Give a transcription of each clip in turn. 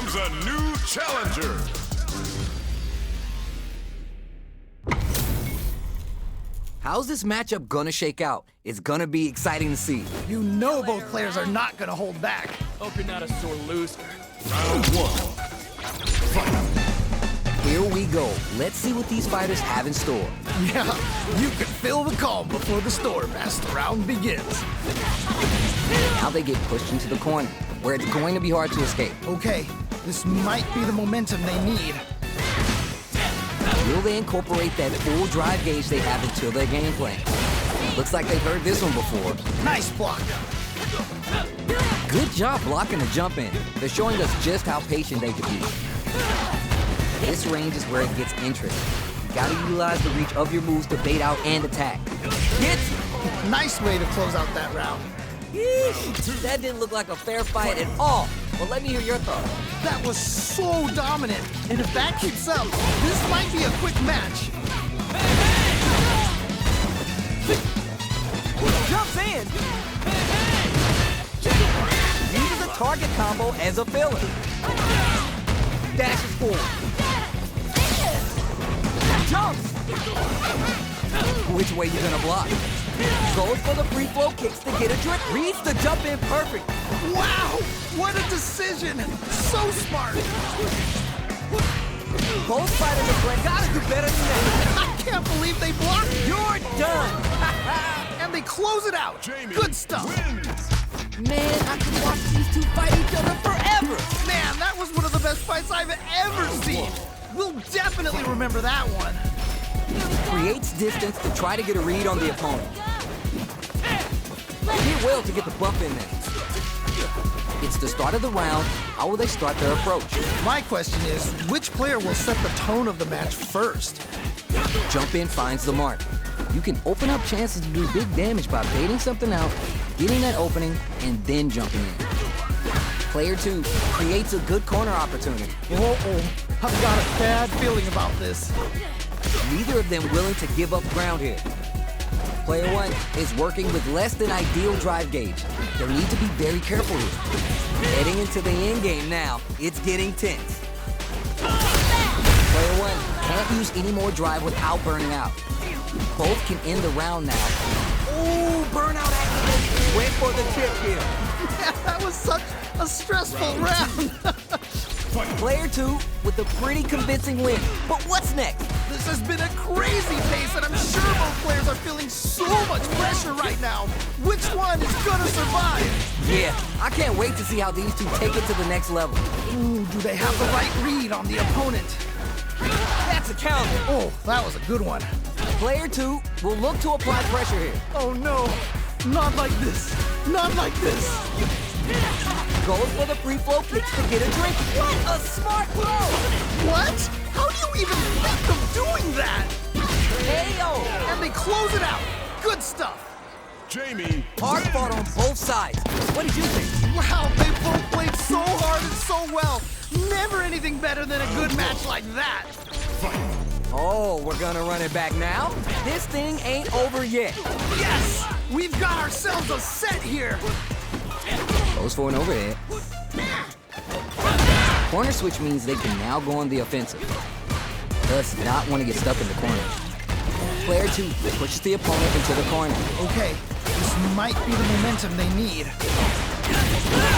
comes a new challenger. How's this matchup gonna shake out? It's gonna be exciting to see. You know both players are not gonna hold back. Hope you're not a sore loser. Round one. Here we go. Let's see what these fighters have in store. Yeah, you can feel the calm before the storm as the round begins. Now they get pushed into the corner, where it's going to be hard to escape. Okay, this might be the momentum they need. Will they incorporate that full drive gauge they have into their game plan? Looks like they've heard this one before. Nice block. Good job blocking the jump in. They're showing us just how patient they can be. This range is where it gets interesting. You gotta utilize the reach of your moves to bait out and attack. Hit! Nice way to close out that round. Yeesh, that didn't look like a fair fight at all. Well, let me hear your thoughts. That was so dominant. And if that keeps up, this might be a quick match. Jumps in! Uses a target combo as a filler. Dashes forward. Jumps! Which way you gonna block? Goes for the free flow kicks to get a drip. Reads the jump in perfect. Wow! What a decision! So smart! Both fighters are playing. Gotta do better than that. I can't believe they blocked! You're done! And they close it out! Jamie Good stuff! wins. Man, I could watch these two fight each other forever! Man, that was one of the best fights I've ever seen! We'll definitely remember that one. Creates distance to try to get a read on the opponent. They did well to get the buff in there. It's the start of the round. How will they start their approach? My question is, which player will set the tone of the match first? Jump in finds the mark. You can open up chances to do big damage by baiting something out, getting that opening, and then jumping in. Player 2 creates a good corner opportunity. Uh-oh, I've got a bad feeling about this. Neither of them willing to give up ground here. Player 1 is working with less than ideal drive gauge. They'll need to be very careful here. Heading into the end game now, it's getting tense. Player 1 can't use any more drive without burning out. Both can end the round now. Ooh, burnout activation. Went for the tip here. Yeah, that was such a stressful round. Player 2 with a pretty convincing win. But what's next? This has been a crazy pace, and I'm sure both players are feeling so much pressure right now. Which one is gonna survive? Yeah, I can't wait to see how these two take it to the next level. Ooh, do they have the right read on the opponent? That's a counter. Oh, that was a good one. Player 2 will look to apply pressure here. Oh no, not like this. Not like this. Goes for the free flow kicks to get a drink. What a smart throw! What? How do you even think of doing that? Ayo! And they close it out. Good stuff. Jamie Hard fought on both sides. What did you think? Wow, they both played so hard and so well. Never anything better than a good match like that. Oh, we're gonna run it back now? This thing ain't over yet. Yes! We've got ourselves a set here. Goes for an overhead. Corner switch means they can now go on the offensive. Does not want to get stuck in the corner. Player 2 pushes the opponent into the corner. Okay, this might be the momentum they need.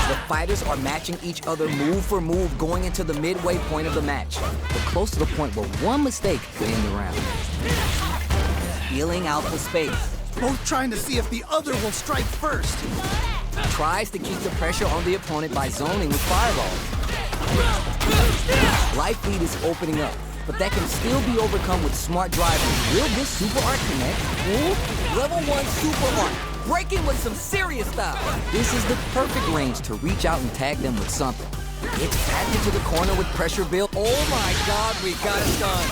The fighters are matching each other move for move going into the midway point of the match. They're close to the point where one mistake could end the round. Feeling out the space. Both trying to see if the other will strike first. Tries to keep the pressure on the opponent by zoning with fireballs. Life lead is opening up, but that can still be overcome with smart driving. Will this super art connect? Ooh, level 1 super art. Breaking with some serious style. This is the perfect range to reach out and tag them with something. It's back into the corner with pressure built. Oh my God, we got it done.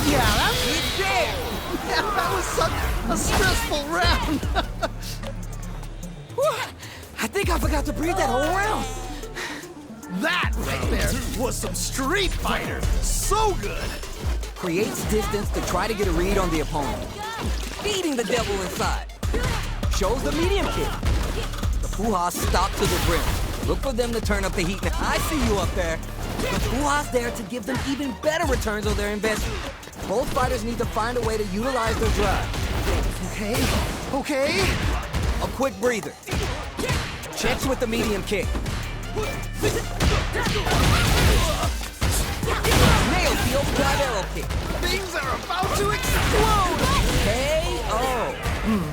Yeah, that's It's there. Yeah, that was such a stressful round. Whew, I think I forgot to breathe that whole round. That right there was some Street Fighter. So good. Creates distance to try to get a read on the opponent. Feeding the devil inside. Shows the medium kick. The Fuha stopped to the brim. Look for them to turn up the heat now. I see you up there. The Bua's there to give them even better returns on their investment. Both fighters need to find a way to utilize their drive. Okay. A quick breather. Checks with the medium kick. Nails the overdrive arrow kick. Things are about to explode! KO.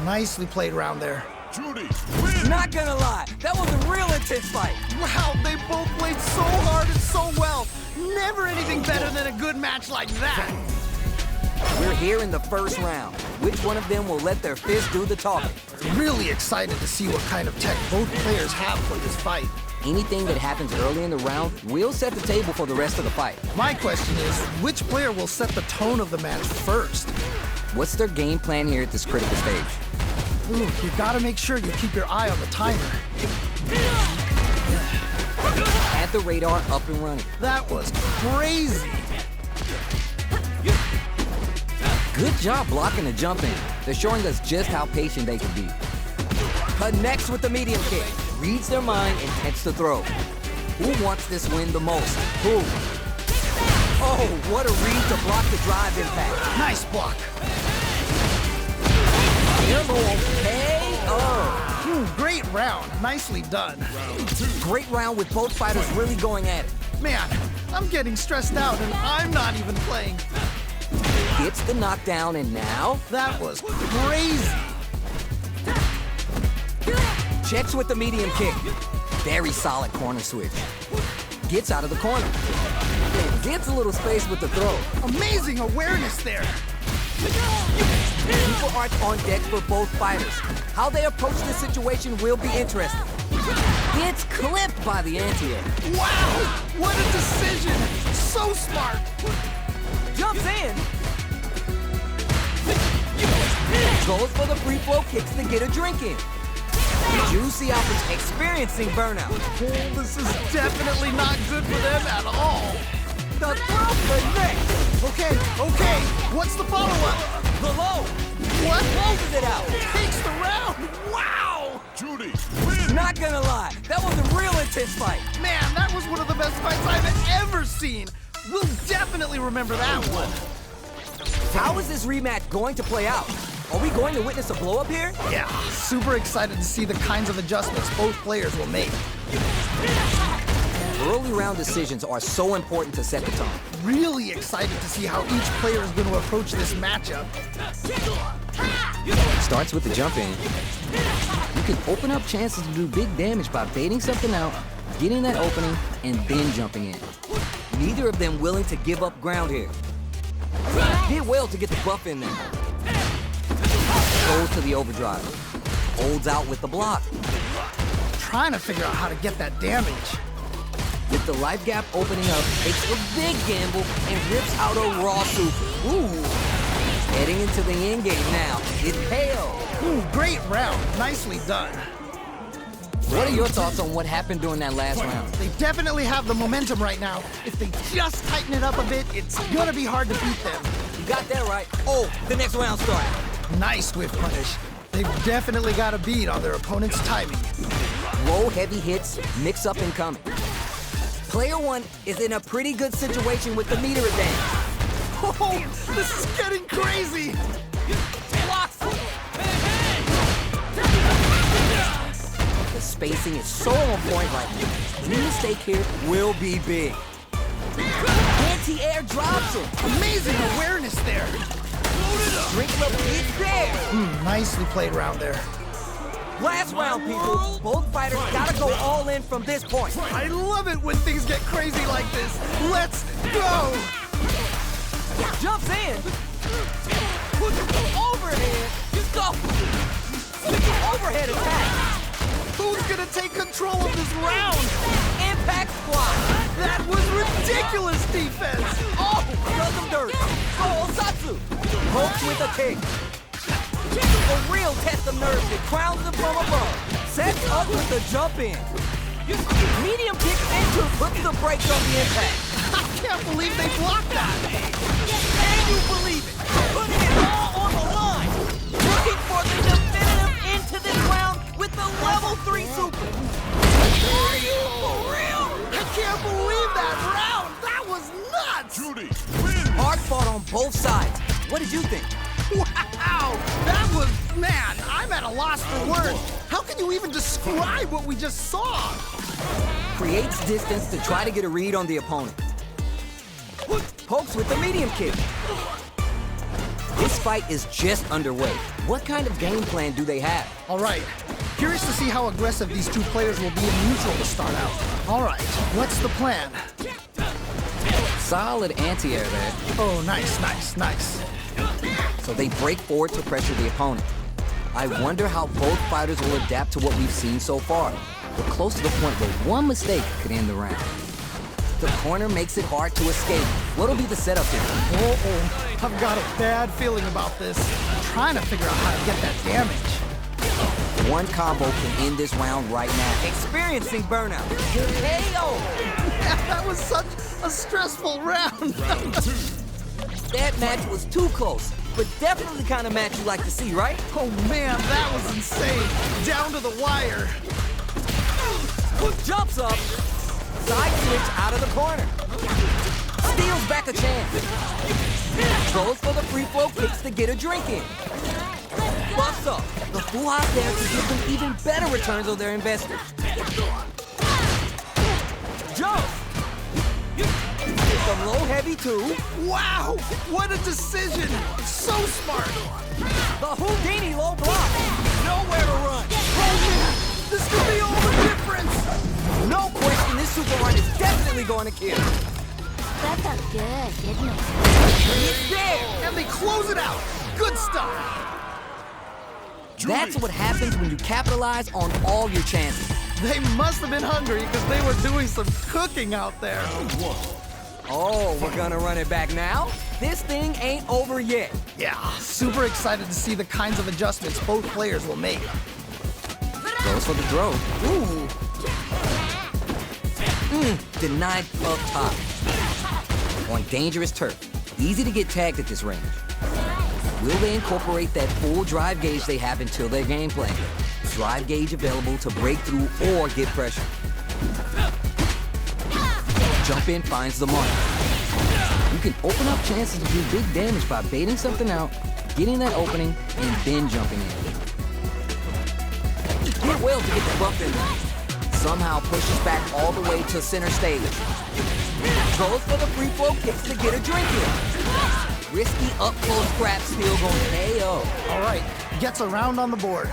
Nicely played round there. Juri, win! Not gonna lie, that was a real intense fight. Wow, they both played so hard and so well. Never anything better than a good match like that. We're here in the first round. Which one of them will let their fist do the talking? Really excited to see what kind of tech both players have for this fight. Anything that happens early in the round will set the table for the rest of the fight. My question is, which player will set the tone of the match first? What's their game plan here at this critical stage? Ooh, you gotta make sure you keep your eye on the timer. Had the radar up and running. That was crazy. Good job blocking the jump in. They're showing us just how patient they can be. Connects with the medium kick. Reads their mind and heads to throw. Who wants this win the most? Who? Oh, what a read to block the drive impact. Nice block. Airborne KO. Great round. Nicely done. Great round with both fighters really going at it. Man, I'm getting stressed out and I'm not even playing. Gets the knockdown and now That was crazy. checks with the medium kick. Very solid corner switch. Gets out of the corner. Gets a little space with the throw. Amazing awareness there. Super arts on deck for both fighters. How they approach this situation will be interesting. Gets clipped by the anti-air. Wow, what a decision. So smart. Jumps in. Goes for the free flow kicks to get a drink in. Juicy Alpha's experiencing burnout. Oh, this is definitely not good for them at all. The throw connects. Okay. What's the follow-up? The low. What? Closes it out. Takes the round. Wow. Juri, win! Not gonna lie, that was a real intense fight. Man, that was one of the best fights I've ever seen. We'll definitely remember that one. How is this rematch going to play out? Are we going to witness a blow-up here? Yeah, super excited to see the kinds of adjustments both players will make. Early round decisions are so important to set the tone. Really excited to see how each player is going to approach this matchup. Starts with the jump in. You can open up chances to do big damage by baiting something out, getting that opening, and then jumping in. Neither of them willing to give up ground here. Did well to get the buff in there. Goes to the overdrive. Holds out with the block. Trying to figure out how to get that damage. With the life gap opening up, takes a big gamble and rips out a raw super. Ooh. Heading into the end game now. It's KO. Great round. Nicely done. What are your thoughts on what happened during that last round? They definitely have the momentum right now. If they just tighten it up a bit, it's gonna be hard to beat them. You got that right. Oh, the next round starts. Nice swift punish. They've definitely got a beat on their opponent's timing. Low, heavy hits, mix up and coming. Player one is in a pretty good situation with the meter advantage. Oh, this is getting crazy. Blocks it. The spacing is so on point right now. Any mistake here will be big. Anti-air drops him. Amazing awareness there. Drink level is there. Nicely played round there. Last round, people. Both fighters gotta go all in from this point. I love it when things get crazy like this. Let's go. Jumps in. Overhead. Go. Overhead attack. Who's gonna take control of this round? Impact squat. That was ridiculous defense. Oh, does him dirty. Oh, Satsu. Pokes with a kick. A real test of nerves that crowns him from above. Sets up with the jump in. Medium kick into puts the brakes on the impact. I can't believe they blocked that. And you believe it. Putting it all on the line. Looking for the definitive into this round with the level 3 super. Are you for real? I can't believe that round. Wow! That was, man, I'm at a loss for words. How can you even describe what we just saw? Creates distance to try to get a read on the opponent. Pokes with the medium kick. This fight is just underway. What kind of game plan do they have? All right. Curious to see how aggressive these two players will be in neutral to start out. All right, what's the plan? Solid anti-air there. Oh, nice, nice, nice. So they break forward to pressure the opponent. I wonder how both fighters will adapt to what we've seen so far. We're close to the point where one mistake could end the round. The corner makes it hard to escape. What'll be the setup here? Uh-oh, I've got a bad feeling about this. I'm trying to figure out how to get that damage. One combo can end this round right now. Experiencing burnout. KO! That was such a stressful round. That match was too close, but definitely the kind of match you like to see, right? Oh man, that was insane. Down to the wire. Jumps up. Side switch out of the corner. Steals back a chance. Goes for the free flow kicks to get a drink in. Buffs up. The full hop there to give them even better returns on their investment. Jump! Some low heavy too. Wow, what a decision. So smart. The Houdini low block. Nowhere to run. Oh man, this could be all the difference. No question, this super run is definitely going to kill. That felt good, didn't it? It's there. And they close it out. Good stuff. That's what happens when you capitalize on all your chances. They must have been hungry because they were doing some cooking out there. Oh, we're gonna run it back now? This thing ain't over yet. Yeah, super excited to see the kinds of adjustments both players will make. Goes for the throw. Ooh. Denied up top. On dangerous turf. Easy to get tagged at this range. Will they incorporate that full drive gauge they have until their game plan? Drive gauge available to break through or get pressure. Jump in finds the mark. You can open up chances to do big damage by baiting something out, getting that opening, and then jumping in. Did well to get the buff in there. Somehow pushes back all the way to center stage. Goes for the free flow kicks to get a drink in. Risky up-close grab still going KO. All right, gets a round on the board.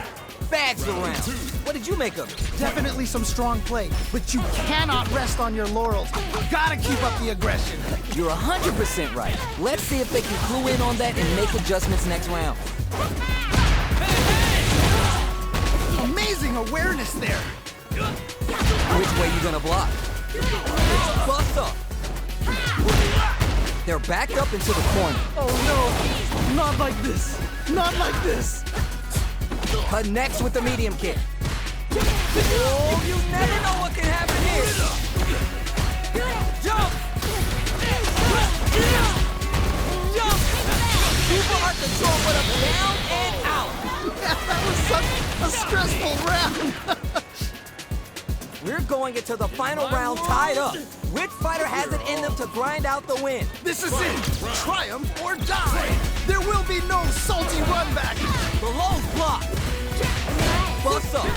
Bags the round. What did you make of it? Definitely some strong play, but you cannot rest on your laurels. You gotta keep up the aggression. You're 100% right. Let's see if they can clue in on that and make adjustments next round. Amazing awareness there. Which way you gonna block? Bust up. They're backed up into the corner. Oh no, not like this. Not like this. Connects with the medium kick. Oh, you never know what can happen here. Jump! Jump! Super hard control, but up, down, and out. Yeah, that was such a stressful round. We're going into the final round tied up. Which fighter has it in them to grind out the win? This is it. Triumph or die. There will be no salty run back. The low's blocked. Busts up.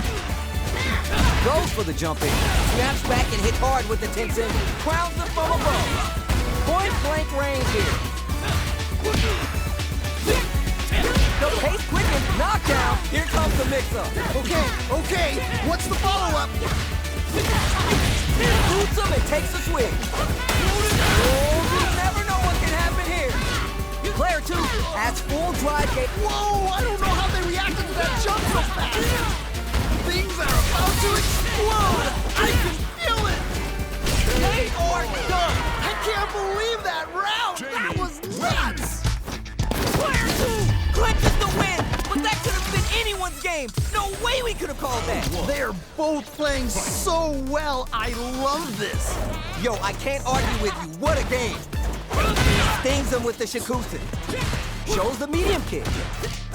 Goes for the jump in. Snaps back and hits hard with the 10 symbol. Crowns them from above. Point blank range here. The pace quickens. Knockdown. Here comes the mix-up. Okay. What's the follow-up? Boots him and takes a swing. Oh, you never know what can happen here. Player 2 has full drive gate. Whoa, I don't know how they reacted to that jump so fast. Things are about to explode. I can feel it. They are done. I can't believe that round. That was nuts. Player 2 clinches the win, but that could have been anyone's game. No way we could have called that. They're both playing so well. I love this. Yo, I can't argue with you. What a game. Stings him with the Shakusen. Shows the medium kick.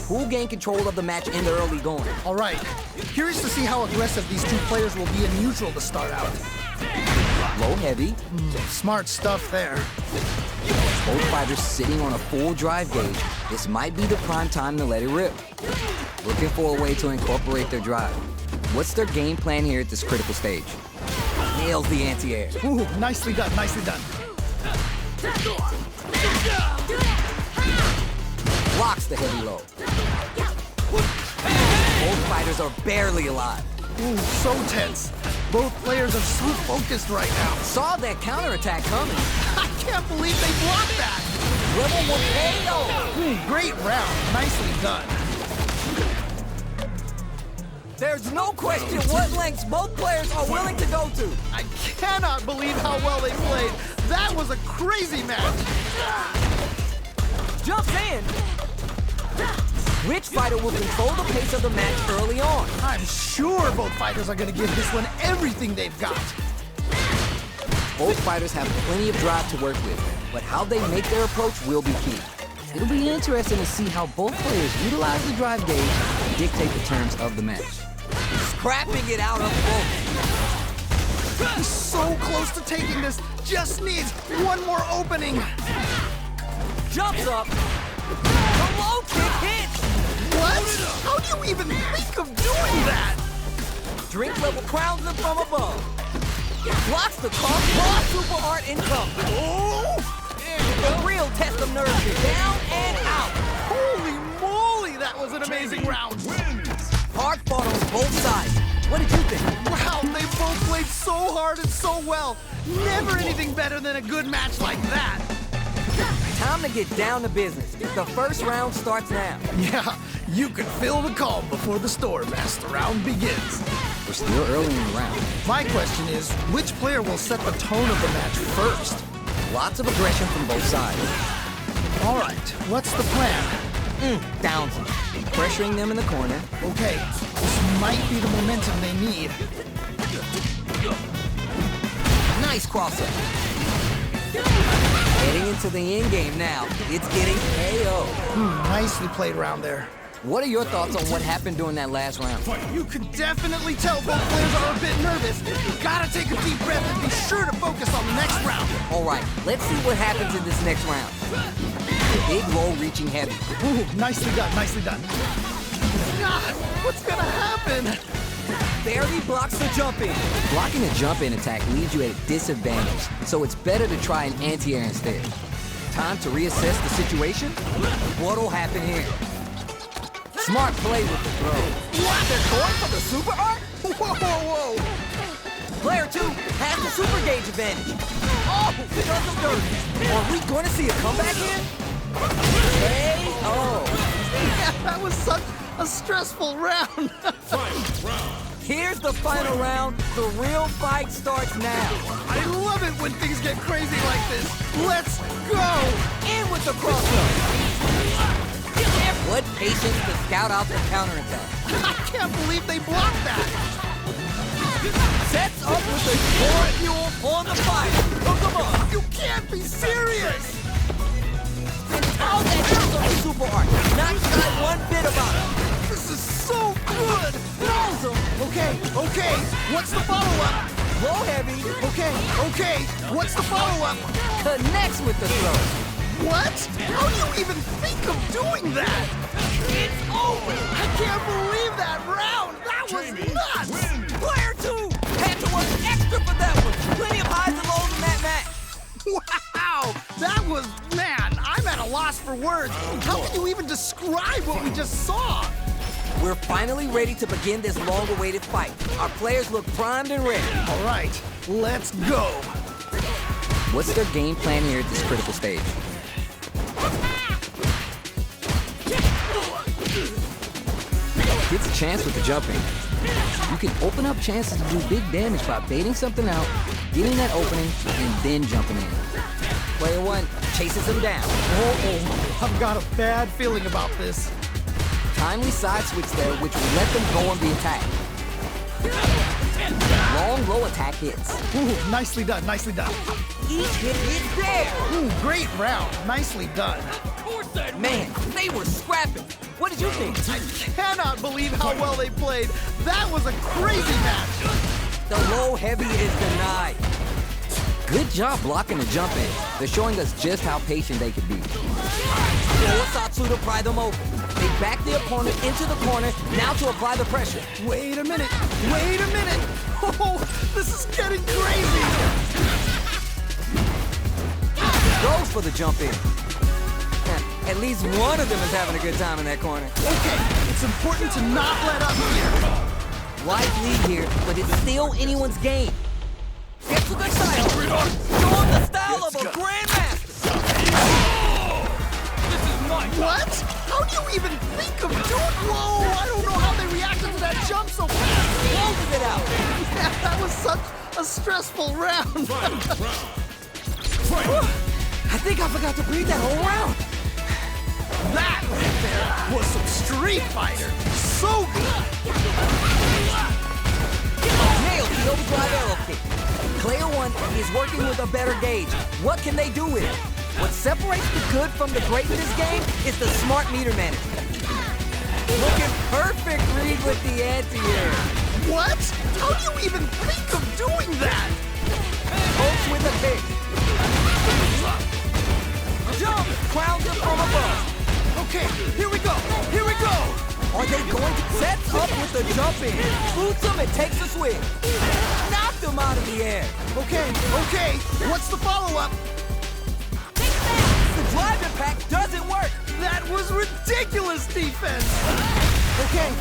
Who'll gain control of the match in the early going? All right. Curious to see how aggressive these two players will be in neutral to start out. Low heavy. Smart stuff there. both fighters sitting on a full drive gauge, this might be the prime time to let it rip. Looking for a way to incorporate their drive. What's their game plan here at this critical stage? Nails the anti-air. Ooh, nicely done, nicely done. Blocks the heavy low. Both fighters are barely alive. Ooh, so tense. Both players are so focused right now. Saw that counterattack coming. I can't believe they blocked that. Level 1 KO. Ooh, great round. Nicely done. There's no question what lengths both players are willing to go to. I cannot believe how well they played. That was a crazy match. Jumps in. Which fighter will control the pace of the match early on? I'm sure both fighters are going to give this one everything they've got. Both fighters have plenty of drive to work with, but how they make their approach will be key. It'll be interesting to see how both players utilize the drive gauge to dictate the terms of the match. Scrapping it out of both. He's so close to taking this. Just needs one more opening. Jumps up. The low kick hits. What? How do you even think of doing that? Drink level crowns him from above. Blocks the cross super art income. Oh! The real test of nerve here. Down and out. Holy moly, that was an amazing round. Hard fought on both sides. What did you think? Wow, they both played so hard and so well. Never anything better than a good match like that. Time to get down to business. The first round starts now. Yeah, you can feel the calm before the storm as the round begins. We're still early in the round. My question is, which player will set the tone of the match first? Lots of aggression from both sides. All right, what's the plan? Downs him. Pressuring them in the corner. Okay, this might be the momentum they need. Nice cross-up. Heading into the end game now. It's getting KO. Nicely played round there. What are your thoughts on what happened during that last round? You can definitely tell both players are a bit nervous. Gotta take a deep breath and be sure to focus on the next round. All right, let's see what happens in this next round. Big low reaching heavy. Ooh, nicely done, nicely done. God, what's gonna happen? Barely blocks the jump in. Blocking a jump in attack leaves you at a disadvantage, so it's better to try an anti-air instead. Time to reassess the situation? What'll happen here? Smart play with the throw. What? They're going for the super art? Whoa, whoa, whoa. Player 2 has the super gauge advantage. Oh, does him dirty. Are we going to see a comeback here? KO. Yeah, that was such a stressful round. Here's the final round. The real fight starts now. I love it when things get crazy like this. Let's go. In with the cross-up. What patience to scout out the counterattack. I can't believe they blocked that. Sets up with the more fuel on the fire. Oh, come on. You can't be serious. And all that is on the super art. Not shy one bit about it. This is so good. Throws him. Okay. What's the follow-up? Low heavy. Okay. What's the follow-up? Connects with the throw. What? How do you even think of doing that? It's over. I can't believe that round. That was nuts. Player 2 had to work extra for that one. Plenty of highs and lows in that match. Wow. That was, man, I'm at a loss for words. How can you even describe what we just saw? We're finally ready to begin this long-awaited fight. Our players look primed and ready. All right, let's go. What's their game plan here at this critical stage? Gets a chance with the jumping. You can open up chances to do big damage by baiting something out, getting that opening, and then jumping in. Player 1 chases him down. Oh, I've got a bad feeling about this. Timely side switch there, which will let them go on the attack. Long low attack hits. Ooh, nicely done, nicely done. Each hit is there. Ooh, great round, nicely done. Man, they were scrapping. What did you think? I cannot believe how well they played. That was a crazy match. The low heavy is denied. Good job blocking the jump in. They're showing us just how patient they can be. Satsu to pry them open. They back the opponent into the corner, now to apply the pressure. Wait a minute. Wait a minute. Oh, this is getting crazy. Goes for the jump in. At least one of them is having a good time in that corner. Okay, it's important to not let up here. Wide lead here, but it's still anyone's game. Gets a good style. Showing the style of a grandmaster. This is mine. What? How do you even think of doing? Whoa, I don't know how they reacted to that jump so fast. Closes it out. Yeah, that was such a stressful round. I think I forgot to breathe that whole round. That right there was some Street Fighter. So good. Nailed the overdrive arrow kick. Player one is working with a better gauge. What can they do with it? What separates the good from the great in this game is the smart meter management. Looking perfect read with the anti-air. What? How do you even think of doing that? Hopes with a kick. Jump! Crowns him from above. Okay, here we go. Here we go. Are they going to set up with the jump in? Boots him and takes a swing. Knocked him out of the air. Okay. What's the follow-up? The drive impact doesn't work. That was ridiculous defense. Okay.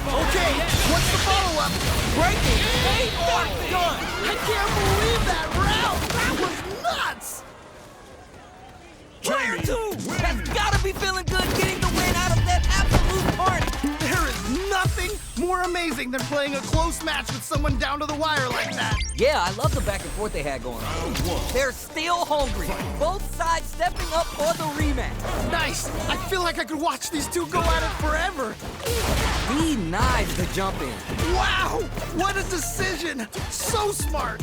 What's the follow-up? Breaking. They are done. I can't believe that round. That was nuts. Player two has got to be feeling good getting the win out of that absolute party. There is nothing more amazing than playing a close match with someone down to the wire like that. Yeah, I love the back and forth they had going on. They're still hungry. Both sides stepping up for the rematch. Nice. I feel like I could watch these two go at it forever. Denies the jump in. Wow! What a decision! So smart!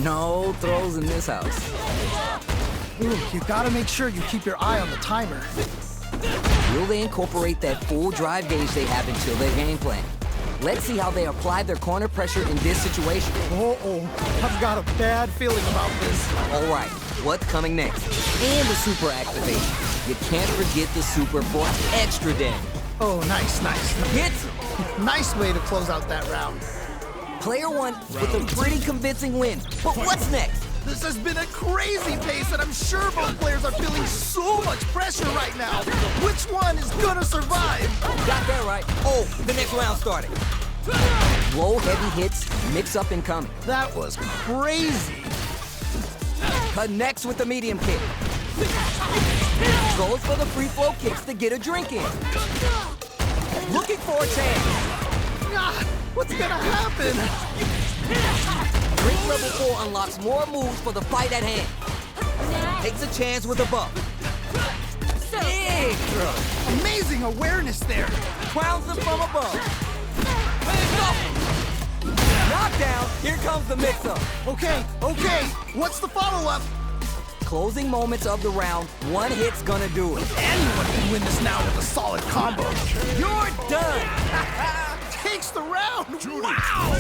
No throws in this house. Ooh, you gotta make sure you keep your eye on the timer. Will they incorporate that full drive gauge they have into their game plan? Let's see how they apply their corner pressure in this situation. Uh-oh, I've got a bad feeling about this. All right, what's coming next? And the super activation. You can't forget the super for extra damage. Oh, nice. Hits. Nice way to close out that round. Player one with a pretty convincing win. But what's next? This has been a crazy pace, and I'm sure both players are feeling so much pressure right now. Which one is gonna survive? Got that right. Oh, the next round starting. Low, heavy hits, mix up incoming. That was crazy. Connects with the medium kick. Goes for the free flow kicks to get a drink in. Looking for a chance. Ah, what's gonna happen? Drink level 4 unlocks more moves for the fight at hand. Takes a chance with a bump. Big throw. Amazing awareness there. Crowns him from above. Knockdown. Here comes the mix-up. Okay. What's the follow-up? Closing moments of the round. One hit's gonna do it. Anyone can win this now with a solid combo. You're done. Takes the round. Juri Wow.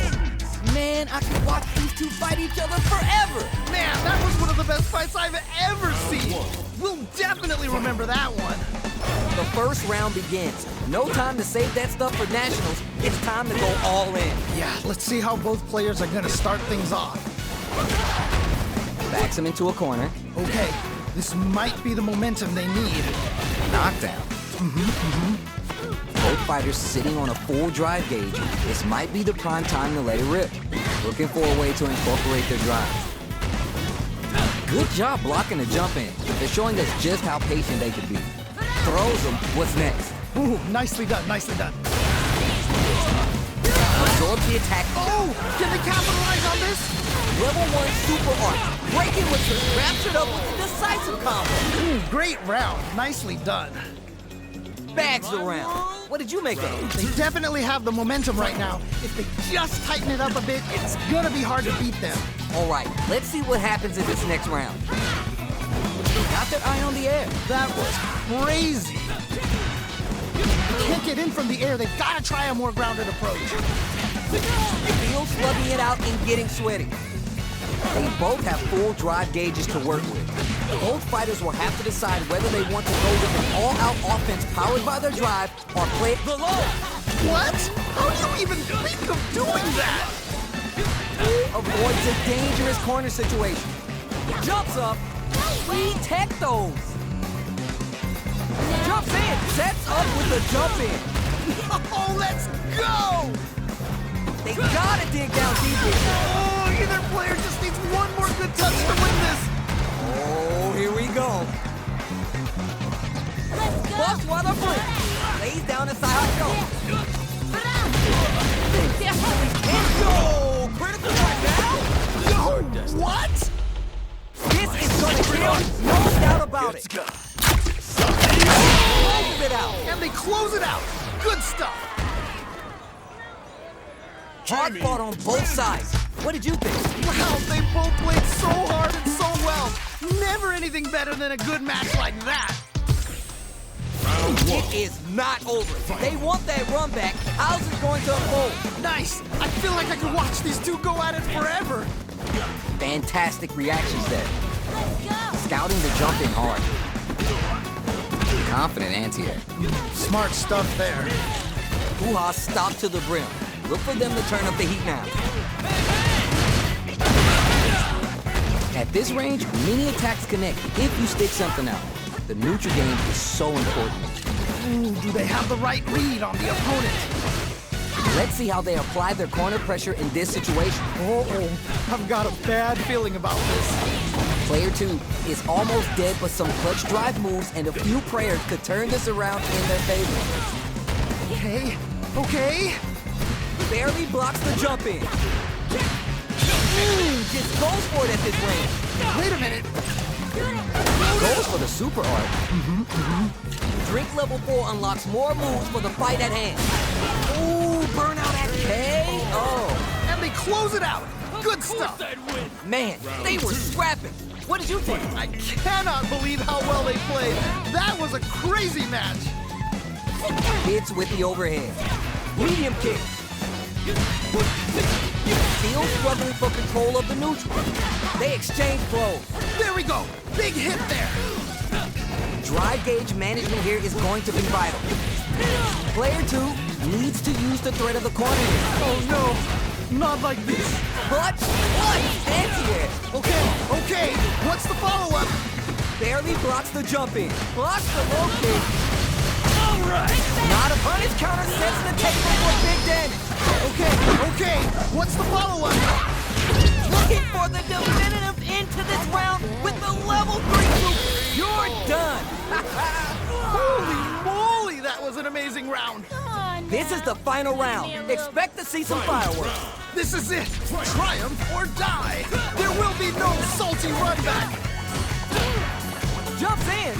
Man, I could watch these two fight each other forever. Man, that was one of the best fights I've ever seen. We'll definitely remember that one. The first round begins. No time to save that stuff for nationals. It's time to go all in. Yeah, let's see how both players are gonna start things off. Backs him into a corner. Okay, this might be the momentum they need. Knockdown. Both fighters sitting on a full drive gauge. This might be the prime time to let it rip. Looking for a way to incorporate their drive. Good job blocking the jump in. They're showing us just how patient they can be. Throws them. What's next? Ooh, nicely done. Absorbs the attack. Oh, can they capitalize on this? Level 1 super art. Breaking with the wraps it up with a decisive combo. Ooh, great round. Nicely done. Bags the round. What did you make of it? They definitely have the momentum right now. If they just tighten it up a bit, it's gonna be hard to beat them. All right, let's see what happens in this next round. Got their eye on the air. That was crazy. They can't get in from the air. They've got to try a more grounded approach. Still slugging it out and getting sweaty. They both have full drive gauges to work with. Both fighters will have to decide whether they want to go with an all-out offense powered by their drive or play the low. What? How do you even think of doing that? Avoids a dangerous corner situation. Jumps up. We tech those. Jumps in. Sets up with the jump in. Oh, let's go! They gotta dig down deeper. Oh, either player just needs one more good touch to win this. Oh, here we go. Let's go. Bucks while they're free. Lays down the side goes. Yo, critical right now. Yo, what? This is gonna kill, no doubt about it. Closes it out. And they close it out. Good stuff. Hard fought on both sides. What did you think? Wow, they both played so hard and so well. Never anything better than a good match like that. It is not over. They want that run back. How's it going to unfold? Nice. I feel like I could watch these two go at it forever. Fantastic reactions there. Let's go. Scouting the jump in hard. Confident anti-air. Smart stuff there. Hoo-ha stopped to the brim. Look for them to turn up the heat now. At this range, many attacks connect if you stick something out. The neutral game is so important. Ooh, do they have the right read on the opponent? Let's see how they apply their corner pressure in this situation. Uh-oh, I've got a bad feeling about this. Player 2 is almost dead, but some clutch drive moves and a few prayers could turn this around in their favor. Okay, okay. Barely blocks the jump in. Just goes for it at this range. Wait a minute. Goes for the super art. Drink level 4 unlocks more moves for the fight at hand. Ooh, burnout at KO. And they close it out. Good stuff. Man, they were scrapping. What did you think? I cannot believe how well they played. That was a crazy match. Hits with the overhead. Medium kick. Still struggling for control of the neutral. They exchange blows. There we go. Big hit there. Drive gauge management here is going to be vital. Player 2 needs to use the threat of the corner here. Oh no, not like this. Clutch, anti-air. Okay, what's the follow-up? Barely blocks the jump in. Blocks the low kick. All right. Not a punish counter sets the table for big damage. Okay, what's the follow-up? Looking for the definitive end to this round with the level 3 super. You're done. Holy moly, that was an amazing round. Come on. This is the final round. Expect to see some fireworks. This is it. Triumph or die. There will be no salty run back. Jumps in.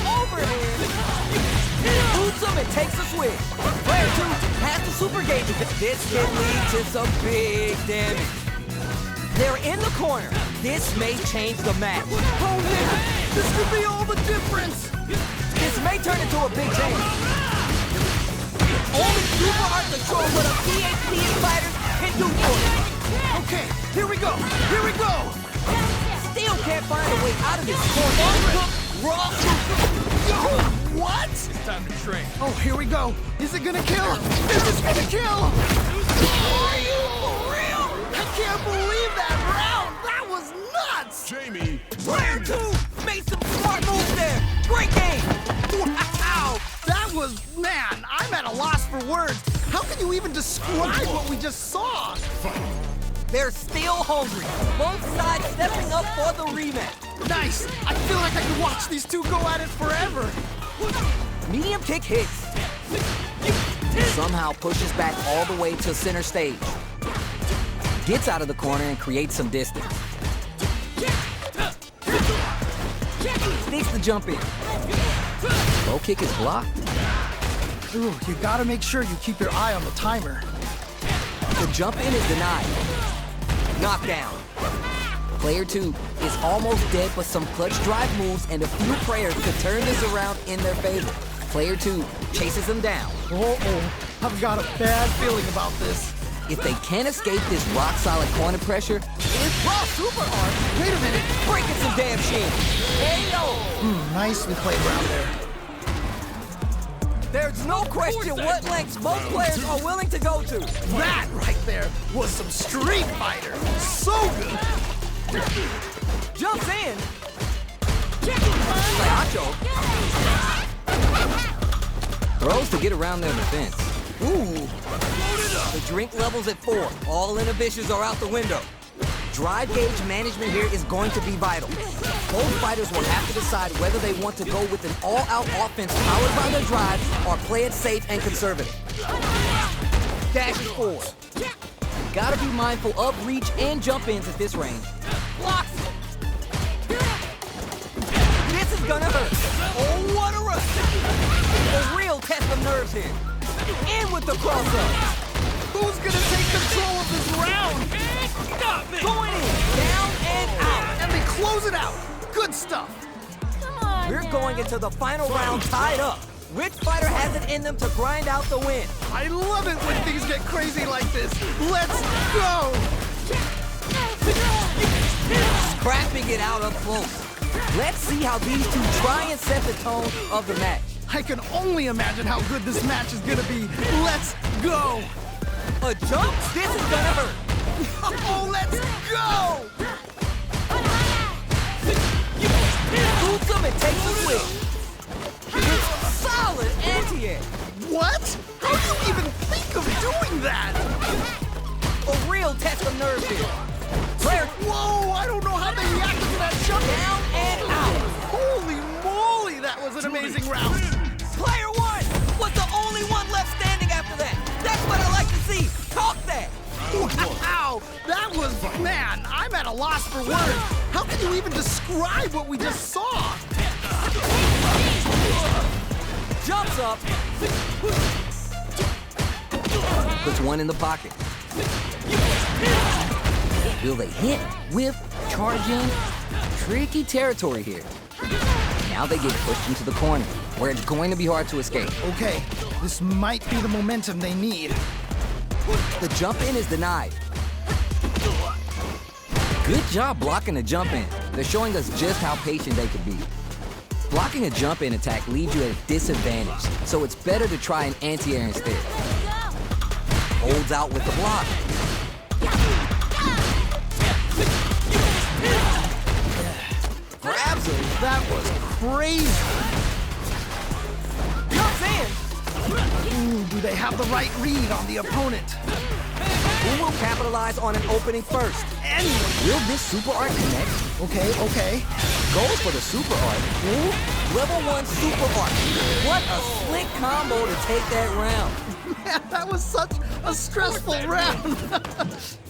Overhead. Boots him and takes a switch. Player 2 has the super gauge. This can lead to some big damage. They're in the corner. This may change the match. Oh man, this could be all the difference. This may turn into a big change. Only super art control what a PhD fighters can do for you. Okay, here we go. Still can't find a way out of this corner. Raw Yo, what? It's time to train. Oh, here we go. Is it gonna kill? Is this gonna kill? Are you for real? I can't believe that round. That was nuts. Jamie, Player 2 made some smart moves there. Great game. Wow. That was, man, I'm at a loss for words. How can you even describe what we just saw? They're still hungry. Both sides stepping up for the rematch. Nice. I feel like I could watch these two go at it forever. Medium kick hits. Somehow pushes back all the way to center stage. Gets out of the corner and creates some distance. Sneaks the jump in. Low kick is blocked. Ooh, you gotta make sure you keep your eye on the timer. The jump in is denied. Knockdown. Player 2 is almost dead, but some clutch drive moves and a few prayers could turn this around in their favor. Player 2 chases him down. Uh-oh, I've got a bad feeling about this. If they can't escape this rock-solid corner pressure, it's raw super art. Wait a minute. Breaking some damn shit. Hey, yo! Nicely played around there. There's no question what lengths both players are willing to go to. That right there was some Street Fighter. So good. Jumps in. Sayacho. Throws to get around their defense. Ooh. The drink level's at 4. All inhibitions are out the window. Drive gauge management here is going to be vital. Both fighters will have to decide whether they want to go with an all-out offense powered by their drive or play it safe and conservative. Dashes forward. Gotta be mindful of reach and jump ins at this range. Blocks. This is gonna hurt. Oh, what a rush. A real test of nerves here. In with the cross-up. Who's gonna take control of this round? Stop it! Going in, down and out. And they close it out. Good stuff. Come on. We're now. going into the final round tied up. Which fighter has it in them to grind out the win? I love it when things get crazy like this. Let's go. Scrapping it out up close. Let's see how these two try and set the tone of the match. I can only imagine how good this match is gonna be. Let's go. A jump? This is gonna hurt. Oh, let's go. Boots him and takes a swing. Solid anti-air. What? How do you even think of doing that? A real test of nerves here. Player Whoa, I don't know how they reacted to that jump. down and out. Holy moly, that was an amazing round. Player 1 was the only one left standing after that. That's what I like to see. Talk that. Wow, that was, man, I'm at a loss for words. How can you even describe what we just saw? Jumps up. Puts one in the pocket. Will they hit, whip, charge in? Tricky territory here. Now they get pushed into the corner, where it's going to be hard to escape. Okay, this might be the momentum they need. The jump in is denied. Good job blocking the jump in. They're showing us just how patient they could be. Blocking a jump in attack leaves you at a disadvantage, so it's better to try an anti-air instead. Holds out with the block. Grabs him. That was crazy. Jumps in. Ooh, do they have the right read on the opponent? Who will capitalize on an opening first? Anyway, Will this super art connect? okay. Goes for the super art. Level 1 super art. What a slick combo to take that round. Man, that was such a stressful round.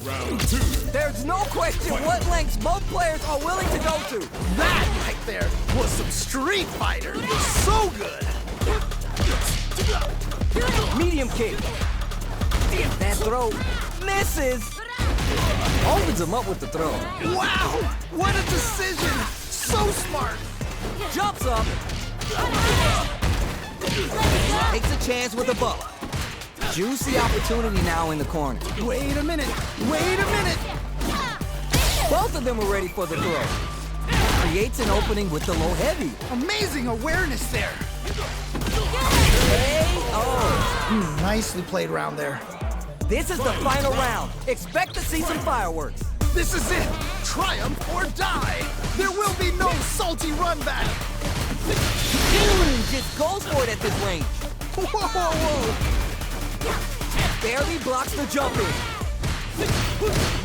Round 2. There's no question what lengths both players are willing to go to. That right there was some Street Fighter. So good. Medium kick. That throw misses. Opens him up with the throw. Wow, what a decision. So smart. Jumps up. Takes a chance with a buck. Juicy opportunity now in the corner. Wait a minute. Both of them are ready for the throw. Creates an opening with the low heavy. Amazing awareness there. K.O. Nicely played round there. This is the final round. Expect to see some fireworks. This is it. Triumph or die. There will be no salty run back. Just goes for it at this range. Whoa. Barely blocks the jump in.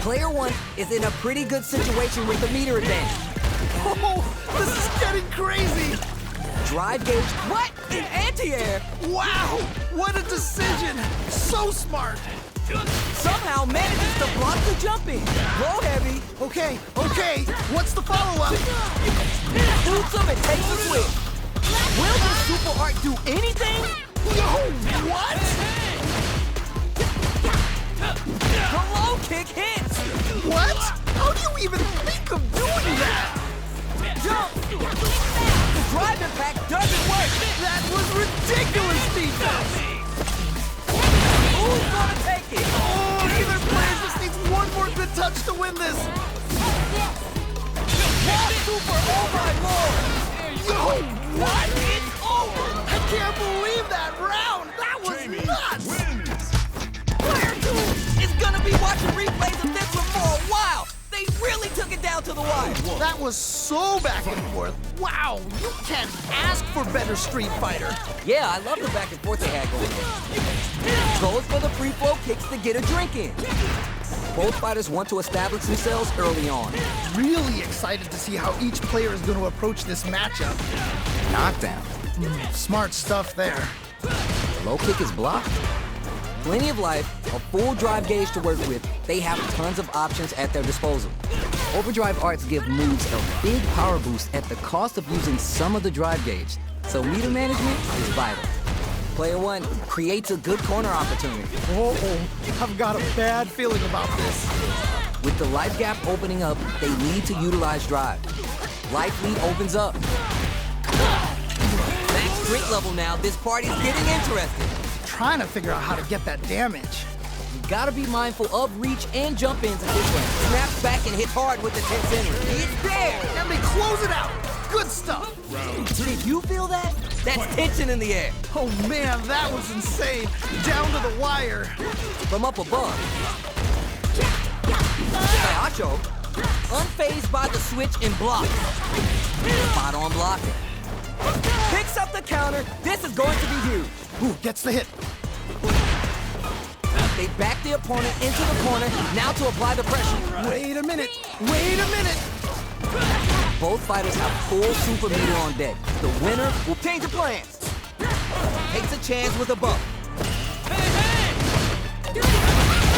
Player 1 is in a pretty good situation with the meter advantage. Oh, this is getting crazy. Drive gauge. What? In anti-air. Wow, what a decision. So smart. Somehow manages to block the jump in. Low heavy. Okay. What's the follow-up? Boots him and takes a swing. Will the super art do anything? Yo, what? The low kick hits. What? How do you even think of doing that? Jump. The drive impact doesn't work. That was ridiculous defense! Who's gonna take it? Oh, either player just needs one more good touch to win this! Wall super, oh my lord! Yo, what? It's over! I can't believe that round! That was Jamie nuts! wins. Player 2 is gonna be watching replays of this one for a while! They really took it down to the wire! That was so back and forth. Wow, you can't ask for better Street Fighter. Yeah, I love the back and forth they had going on. Goes for the free flow kicks to get a drink in. Both fighters want to establish themselves early on. Really excited to see how each player is going to approach this matchup. Knockdown. Smart stuff there. The low kick is blocked. Plenty of life, a full drive gauge to work with. They have tons of options at their disposal. Overdrive arts give moves a big power boost at the cost of using some of the drive gauge. So meter management is vital. Player 1 creates a good corner opportunity. Uh-oh, I've got a bad feeling about this. With the life gap opening up, they need to utilize drive. Life lead opens up. Max strength level now, this party's getting interesting. Trying to figure out how to get that damage. You gotta be mindful of reach and jump ins in this one. Snaps back and hits hard with the 10 center. It's there! And they close it out. Good stuff. Round 2. Did you feel that? That's tension in the air. Oh man, that was insane. Down to the wire. From up above. Sayacho, unfazed by the switch and blocks. Spot on blocking. Picks up the counter. This is going to be huge. Ooh, gets the hit. They back the opponent into the corner, now to apply the pressure. Wait a minute. Wait a minute. Both fighters have full super meter on deck. The winner will change the plans. Takes a chance with a bump.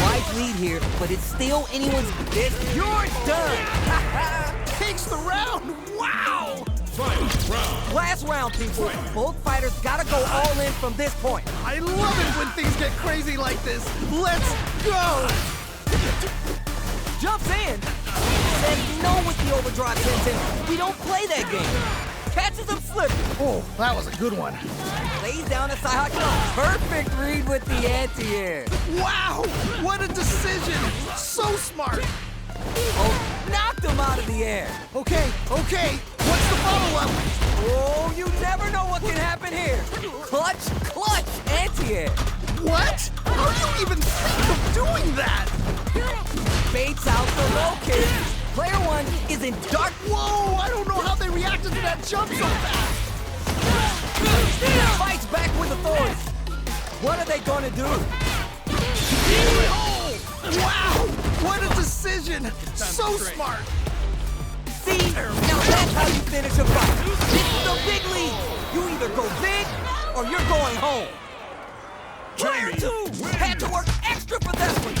Life lead here, but it's still anyone's. It's yours done. Takes the round. Wow. Final round. Last round, people. Both fighters gotta go all in from this point. I love it when things get crazy like this. Let's go. Jumps in. Says no with the overdrive 10-10. We don't play that game. Catches him slipping. Oh, that was a good one. Lays down a Sayacho. Perfect read with the anti-air. Wow, what a decision. So smart. Oh, knocked him out of the air. Okay. What's the follow-up? Oh, you never know what can happen here. Clutch, anti-air. What? How do you even think of doing that? Baits out the low kick. Player 1 is in dark. Whoa, I don't know how they reacted to that jump so fast. Fights back with authority. What are they gonna do? Wow, what a decision. So smart. See, now that's how you finish a fight. This is the big league. You either go big or you're going home. Player 2 had to work extra for that one.